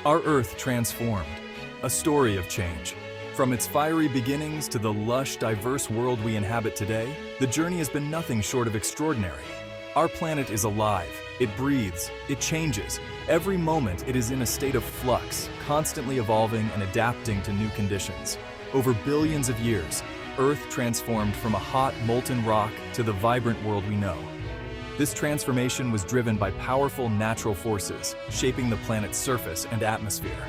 Our Earth transformed, a story of change. From its fiery beginnings to the lush, diverse world we inhabit today, the journey has been nothing short of extraordinary. Our planet is alive, it breathes, it changes. Every moment it is in a state of flux, constantly evolving and adapting to new conditions. Over billions of years, Earth transformed from a hot, molten rock to the vibrant world we know. This transformation was driven by powerful natural forces, shaping the planet's surface and atmosphere.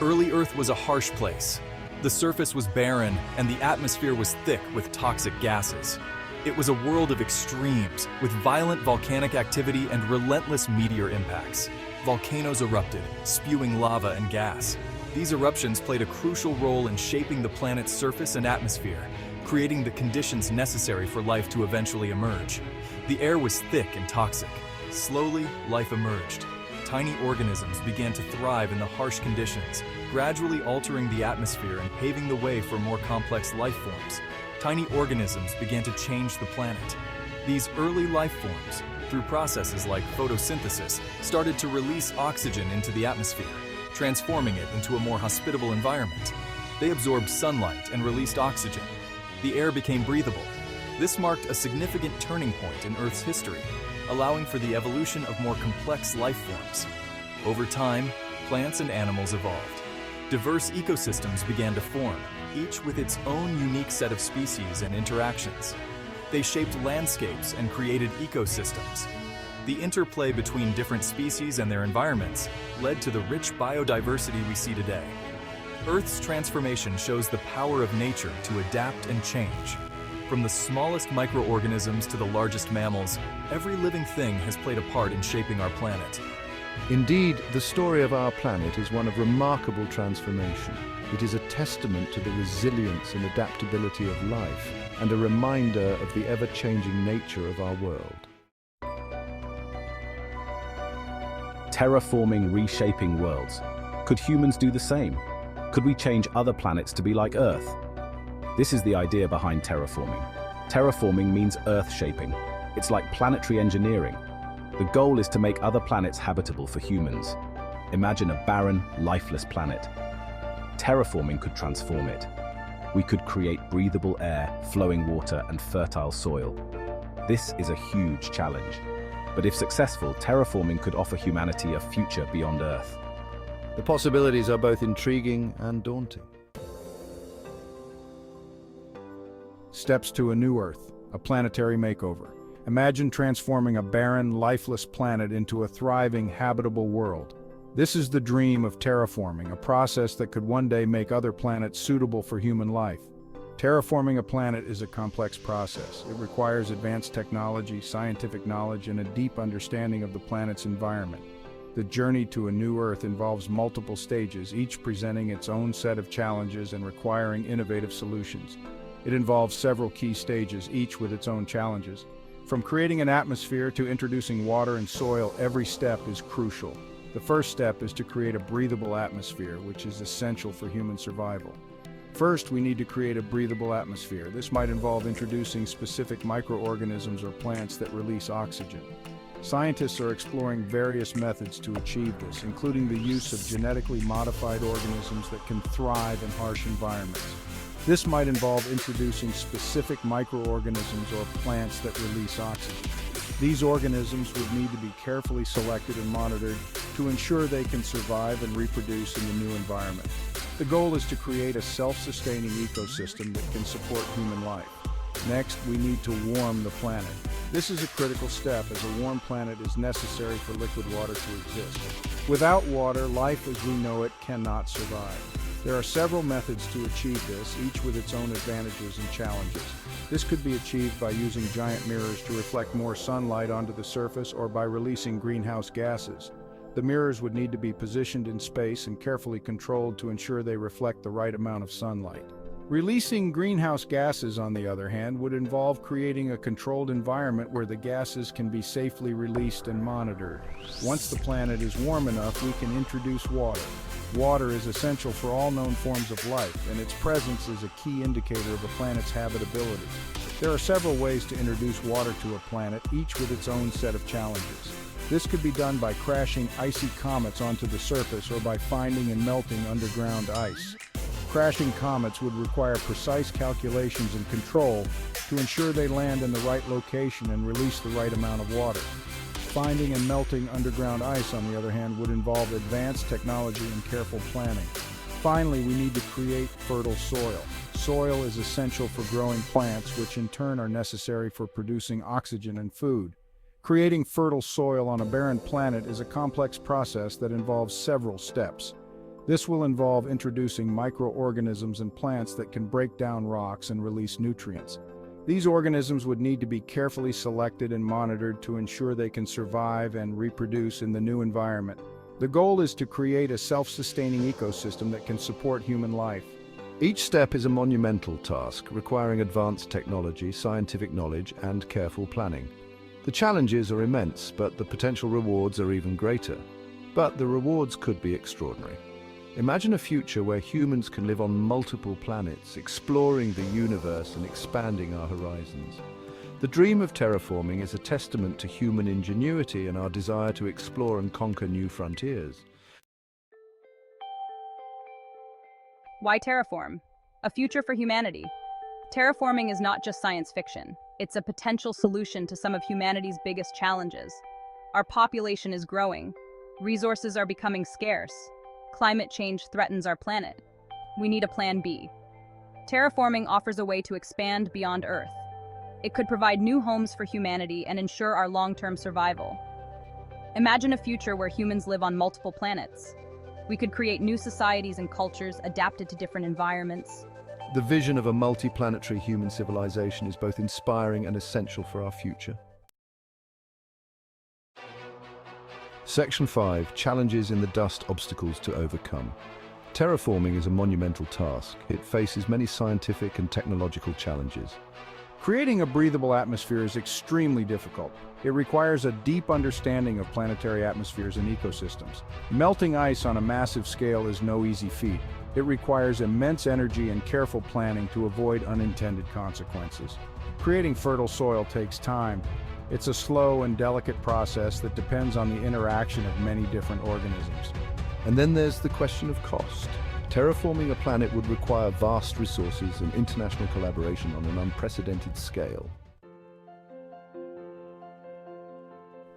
Early Earth was a harsh place. The surface was barren, and the atmosphere was thick with toxic gases. It was a world of extremes, with violent volcanic activity and relentless meteor impacts. Volcanoes erupted, spewing lava and gas. These eruptions played a crucial role in shaping the planet's surface and atmosphere, creating the conditions necessary for life to eventually emerge. The air was thick and toxic. Slowly, life emerged. Tiny organisms began to thrive in the harsh conditions, gradually altering the atmosphere and paving the way for more complex life forms. Tiny organisms began to change the planet. These early life forms, through processes like photosynthesis, started to release oxygen into the atmosphere, transforming it into a more hospitable environment. They absorbed sunlight and released oxygen. The air became breathable. This marked a significant turning point in Earth's history, allowing for the evolution of more complex life forms. Over time, plants and animals evolved. Diverse ecosystems began to form, each with its own unique set of species and interactions. They shaped landscapes and created ecosystems. The interplay between different species and their environments led to the rich biodiversity we see today. Earth's transformation shows the power of nature to adapt and change. From the smallest microorganisms to the largest mammals, every living thing has played a part in shaping our planet. Indeed, the story of our planet is one of remarkable transformation. It is a testament to the resilience and adaptability of life, and a reminder of the ever-changing nature of our world. Terraforming, reshaping worlds. Could humans do the same? Could we change other planets to be like Earth? This is the idea behind terraforming. Terraforming means Earth-shaping. It's like planetary engineering. The goal is to make other planets habitable for humans. Imagine a barren, lifeless planet. Terraforming could transform it. We could create breathable air, flowing water, and fertile soil. This is a huge challenge. But if successful, terraforming could offer humanity a future beyond Earth. The possibilities are both intriguing and daunting. Steps to a new Earth, a planetary makeover. Imagine transforming a barren, lifeless planet into a thriving, habitable world. This is the dream of terraforming, a process that could one day make other planets suitable for human life. Terraforming a planet is a complex process. It requires advanced technology, scientific knowledge, and a deep understanding of the planet's environment. The journey to a new Earth involves multiple stages, each presenting its own set of challenges and requiring innovative solutions. It involves several key stages, each with its own challenges. From creating an atmosphere to introducing water and soil, every step is crucial. The first step is to create a breathable atmosphere, which is essential for human survival. First, we need to create a breathable atmosphere. This might involve introducing specific microorganisms or plants that release oxygen. Scientists are exploring various methods to achieve this, including the use of genetically modified organisms that can thrive in harsh environments. This might involve introducing specific microorganisms or plants that release oxygen. These organisms would need to be carefully selected and monitored to ensure they can survive and reproduce in the new environment. The goal is to create a self-sustaining ecosystem that can support human life. Next, we need to warm the planet. This is a critical step, as a warm planet is necessary for liquid water to exist. Without water, life as we know it cannot survive. There are several methods to achieve this, each with its own advantages and challenges. This could be achieved by using giant mirrors to reflect more sunlight onto the surface, or by releasing greenhouse gases. The mirrors would need to be positioned in space and carefully controlled to ensure they reflect the right amount of sunlight. Releasing greenhouse gases, on the other hand, would involve creating a controlled environment where the gases can be safely released and monitored. Once the planet is warm enough, we can introduce water. Water is essential for all known forms of life, and its presence is a key indicator of a planet's habitability. There are several ways to introduce water to a planet, each with its own set of challenges. This could be done by crashing icy comets onto the surface or by finding and melting underground ice. Crashing comets would require precise calculations and control to ensure they land in the right location and release the right amount of water. Finding and melting underground ice, on the other hand, would involve advanced technology and careful planning. Finally, we need to create fertile soil. Soil is essential for growing plants, which in turn are necessary for producing oxygen and food. Creating fertile soil on a barren planet is a complex process that involves several steps. This will involve introducing microorganisms and plants that can break down rocks and release nutrients. These organisms would need to be carefully selected and monitored to ensure they can survive and reproduce in the new environment. The goal is to create a self-sustaining ecosystem that can support human life. Each step is a monumental task, requiring advanced technology, scientific knowledge, and careful planning. The challenges are immense, but the potential rewards are even greater. But the rewards could be extraordinary. Imagine a future where humans can live on multiple planets, exploring the universe and expanding our horizons. The dream of terraforming is a testament to human ingenuity and our desire to explore and conquer new frontiers. Why terraform? A future for humanity. Terraforming is not just science fiction. It's a potential solution to some of humanity's biggest challenges. Our population is growing. Resources are becoming scarce. Climate change threatens our planet. We need a plan B. Terraforming offers a way to expand beyond Earth. It could provide new homes for humanity and ensure our long-term survival. Imagine a future where humans live on multiple planets. We could create new societies and cultures adapted to different environments. The vision of a multi-planetary human civilization is both inspiring and essential for our future. Section 5. Challenges in the dust, obstacles to overcome. Terraforming is a monumental task. It faces many scientific and technological challenges. Creating a breathable atmosphere is extremely difficult. It requires a deep understanding of planetary atmospheres and ecosystems. Melting ice on a massive scale is no easy feat. It requires immense energy and careful planning to avoid unintended consequences. Creating fertile soil takes time. It's a slow and delicate process that depends on the interaction of many different organisms. And then there's the question of cost. Terraforming a planet would require vast resources and international collaboration on an unprecedented scale.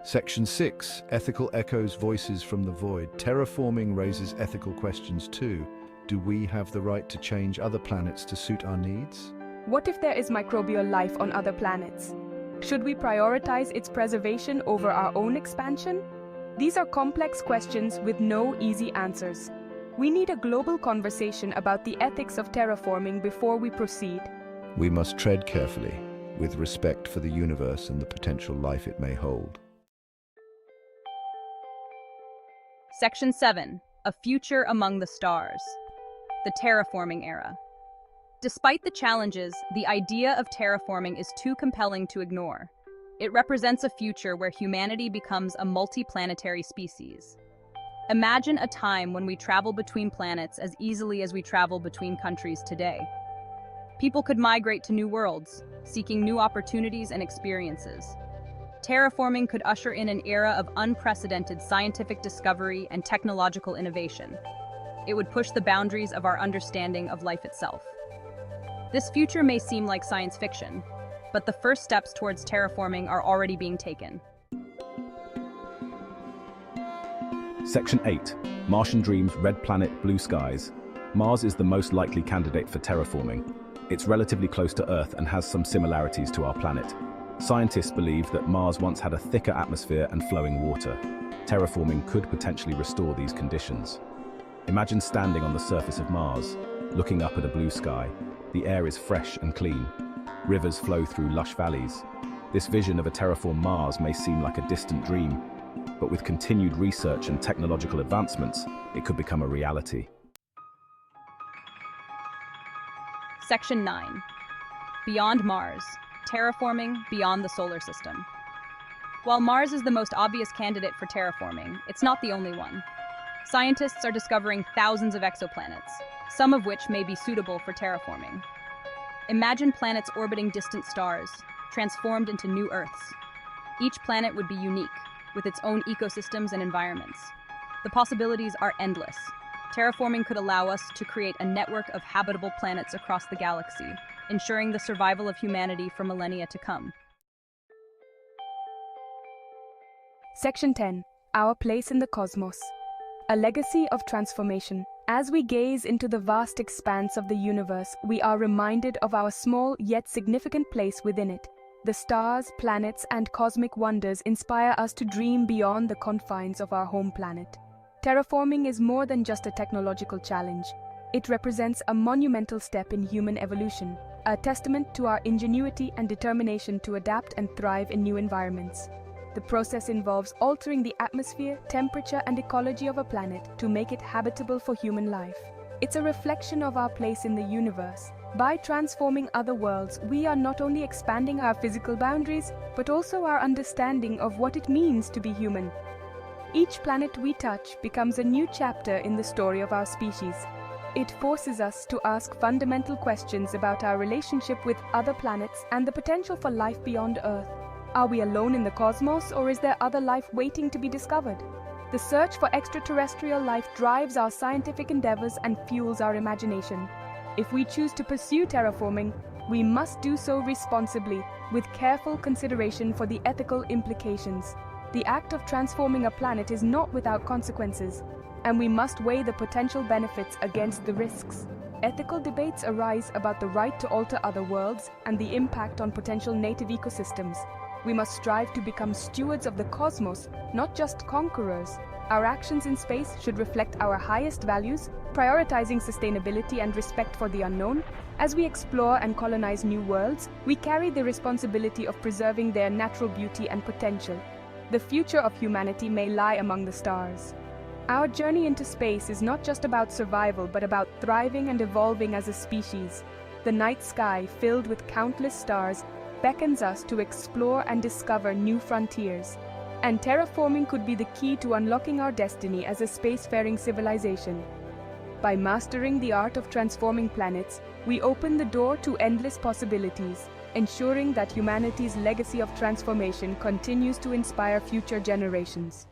Section 6. Ethical echoes, voices from the void. Terraforming raises ethical questions too. Do we have the right to change other planets to suit our needs? What if there is microbial life on other planets? Should we prioritize its preservation over our own expansion? These are complex questions with no easy answers. We need a global conversation about the ethics of terraforming before we proceed. We must tread carefully, with respect for the universe and the potential life it may hold. Section 7. A future among the stars. The terraforming era. Despite the challenges, the idea of terraforming is too compelling to ignore. It represents a future where humanity becomes a multi-planetary species. Imagine a time when we travel between planets as easily as we travel between countries today. People could migrate to new worlds, seeking new opportunities and experiences. Terraforming could usher in an era of unprecedented scientific discovery and technological innovation. It would push the boundaries of our understanding of life itself. This future may seem like science fiction, but the first steps towards terraforming are already being taken. Section 8. Martian Dreams, Red Planet, Blue Skies. Mars is the most likely candidate for terraforming. It's relatively close to Earth and has some similarities to our planet. Scientists believe that Mars once had a thicker atmosphere and flowing water. Terraforming could potentially restore these conditions. Imagine standing on the surface of Mars, looking up at a blue sky. The air is fresh and clean. Rivers flow through lush valleys. This vision of a terraformed Mars may seem like a distant dream, but with continued research and technological advancements, it could become a reality. Section 9. Beyond Mars. Terraforming beyond the solar system. While Mars is the most obvious candidate for terraforming, it's not the only one. Scientists are discovering thousands of exoplanets, some of which may be suitable for terraforming. Imagine planets orbiting distant stars, transformed into new Earths. Each planet would be unique, with its own ecosystems and environments. The possibilities are endless. Terraforming could allow us to create a network of habitable planets across the galaxy, ensuring the survival of humanity for millennia to come. Section 10. Our place in the cosmos. A legacy of transformation. As we gaze into the vast expanse of the universe, we are reminded of our small yet significant place within it. The stars, planets, and cosmic wonders inspire us to dream beyond the confines of our home planet. Terraforming is more than just a technological challenge. It represents a monumental step in human evolution, a testament to our ingenuity and determination to adapt and thrive in new environments. The process involves altering the atmosphere, temperature, and ecology of a planet to make it habitable for human life. It's a reflection of our place in the universe. By transforming other worlds, we are not only expanding our physical boundaries, but also our understanding of what it means to be human. Each planet we touch becomes a new chapter in the story of our species. It forces us to ask fundamental questions about our relationship with other planets and the potential for life beyond Earth. Are we alone in the cosmos, or is there other life waiting to be discovered? The search for extraterrestrial life drives our scientific endeavors and fuels our imagination. If we choose to pursue terraforming, we must do so responsibly, with careful consideration for the ethical implications. The act of transforming a planet is not without consequences, and we must weigh the potential benefits against the risks. Ethical debates arise about the right to alter other worlds and the impact on potential native ecosystems. We must strive to become stewards of the cosmos, not just conquerors. Our actions in space should reflect our highest values, prioritizing sustainability and respect for the unknown. As we explore and colonize new worlds, we carry the responsibility of preserving their natural beauty and potential. The future of humanity may lie among the stars. Our journey into space is not just about survival, but about thriving and evolving as a species. The night sky, filled with countless stars, beckons us to explore and discover new frontiers. And terraforming could be the key to unlocking our destiny as a spacefaring civilization. By mastering the art of transforming planets, we open the door to endless possibilities, ensuring that humanity's legacy of transformation continues to inspire future generations.